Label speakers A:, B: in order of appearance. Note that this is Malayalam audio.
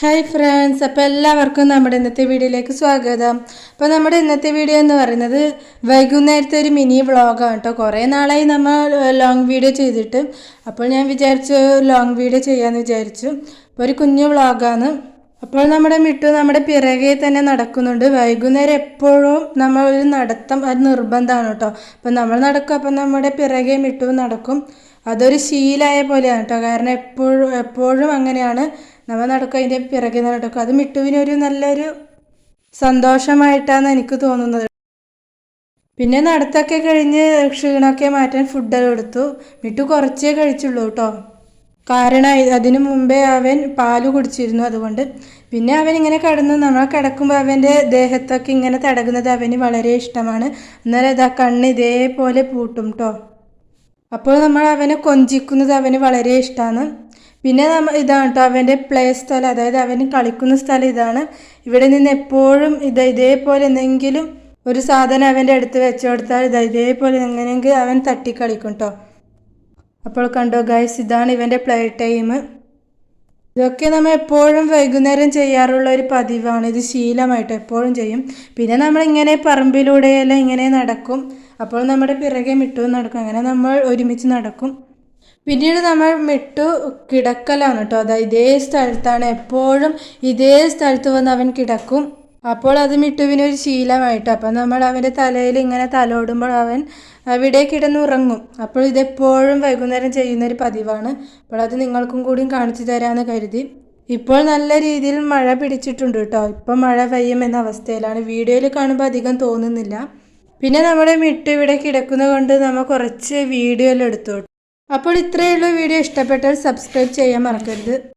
A: ഹായ് ഫ്രണ്ട്സ്, അപ്പോൾ എല്ലാവർക്കും നമ്മുടെ ഇന്നത്തെ വീഡിയോയിലേക്ക് സ്വാഗതം. അപ്പോൾ നമ്മുടെ ഇന്നത്തെ വീഡിയോ എന്ന് പറയുന്നത് വൈകുന്നേരത്തെ ഒരു മിനി വ്ളോഗാണ് കേട്ടോ. കുറേ നാളായി നമ്മൾ ലോങ് വീഡിയോ ചെയ്തിട്ട്. അപ്പോൾ ഞാൻ വിചാരിച്ചു ലോങ് വീഡിയോ ചെയ്യാമെന്ന് വിചാരിച്ചു. അപ്പോൾ ഒരു കുഞ്ഞു വ്ളോഗാണ്. അപ്പോൾ നമ്മുടെ മിട്ടു നമ്മുടെ പിറകെ തന്നെ നടക്കുന്നുണ്ട്. വൈകുന്നേരം എപ്പോഴും നമ്മൾ ഒരു നടത്തം അത് നിർബന്ധമാണ് കേട്ടോ. അപ്പോൾ നമ്മൾ നടക്കും, അപ്പം നമ്മുടെ പിറകെ മിട്ടു നടക്കും. അതൊരു ശീലമായ പോലെയാണ് കേട്ടോ. കാരണം എപ്പോഴും അങ്ങനെയാണ്, നമ്മൾ നടക്കും, അതിൻ്റെ പിറകെ നടക്കും. അത് മിട്ടുവിനൊരു നല്ലൊരു സന്തോഷമായിട്ടാണ് എനിക്ക് തോന്നുന്നത്. പിന്നെ നടത്തൊക്കെ കഴിഞ്ഞ് ക്ഷീണമൊക്കെ മാറ്റാൻ ഫുഡെല്ലാം എടുത്തു. മിട്ടു കുറച്ചേ കഴിച്ചുള്ളൂ കേട്ടോ. കാരണം അതിനു മുമ്പേ അവൻ പാല് കുടിച്ചിരുന്നു, അതുകൊണ്ട്. പിന്നെ അവൻ ഇങ്ങനെ കിടന്നു. നമ്മൾ കിടക്കുമ്പോൾ അവൻ്റെ ദേഹത്തൊക്കെ ഇങ്ങനെ തടകുന്നത് അവന് വളരെ ഇഷ്ടമാണ്. എന്നാലും ഇതാ കണ്ണ് ഇതേപോലെ പൂട്ടും കേട്ടോ. അപ്പോൾ നമ്മൾ അവനെ കൊഞ്ചിക്കുന്നത് അവന് വളരെ ഇഷ്ടമാണ്. പിന്നെ ഇതാണ് കേട്ടോ അവൻ്റെ പ്ലേ സ്ഥലം, അതായത് അവന് കളിക്കുന്ന സ്ഥലം ഇതാണ്. ഇവിടെ നിന്ന് എപ്പോഴും ഇതേപോലെ എന്തെങ്കിലും ഒരു സാധനം അവൻ്റെ അടുത്ത് വെച്ചു കൊടുത്താൽ ഇതേപോലെ എങ്ങനെയെങ്കിലും അവൻ തട്ടിക്കളിക്കും കേട്ടോ. അപ്പോൾ കണ്ടോ ഗൈസ്, ഇതാണ് ഇവൻ്റെ പ്ലേ ടൈം. ഇതൊക്കെ നമ്മൾ എപ്പോഴും വൈകുന്നേരം ചെയ്യാറുള്ള ഒരു പതിവാണ്. ഇത് ശീലമായിട്ട് എപ്പോഴും ചെയ്യും. പിന്നെ നമ്മളിങ്ങനെ പറമ്പിലൂടെയെല്ലാം ഇങ്ങനെ നടക്കും. അപ്പോൾ നമ്മുടെ പിറകെ മിട്ടു നടക്കും. അങ്ങനെ നമ്മൾ ഒരുമിച്ച് നടക്കും. പിന്നീട് നമ്മൾ മിട്ടു കിടക്കലാണ് കേട്ടോ. അതായത് ഇതേ സ്ഥലത്താണ്, എപ്പോഴും ഇതേ സ്ഥലത്ത് വന്ന് അവൻ കിടക്കും. അപ്പോൾ അത് മിട്ടുവിനൊരു ശീലമായിട്ട്. അപ്പം നമ്മൾ അവൻ്റെ തലയിൽ ഇങ്ങനെ തലോടുമ്പോൾ അവൻ അവിടെ കിടന്നുറങ്ങും. അപ്പോൾ ഇതെപ്പോഴും വൈകുന്നേരം ചെയ്യുന്നൊരു പതിവാണ്. അപ്പോൾ അത് നിങ്ങൾക്കും കൂടിയും കാണിച്ചു തരാമെന്ന് കരുതി. ഇപ്പോൾ നല്ല രീതിയിൽ മഴ പിടിച്ചിട്ടുണ്ട് കേട്ടോ. ഇപ്പം മഴ പെയ്യുമെന്ന അവസ്ഥയിലാണ്. വീഡിയോയിൽ കാണുമ്പോൾ അധികം തോന്നുന്നില്ല. പിന്നെ നമ്മുടെ മിട്ടു ഇവിടെ കിടക്കുന്നത് കൊണ്ട് നമ്മൾ കുറച്ച് വീഡിയോയിൽ എടുത്തു. അപ്പോൾ ഇത്രയുള്ള വീഡിയോ ഇഷ്ടപ്പെട്ടാൽ സബ്സ്ക്രൈബ് ചെയ്യാൻ മറക്കരുത്.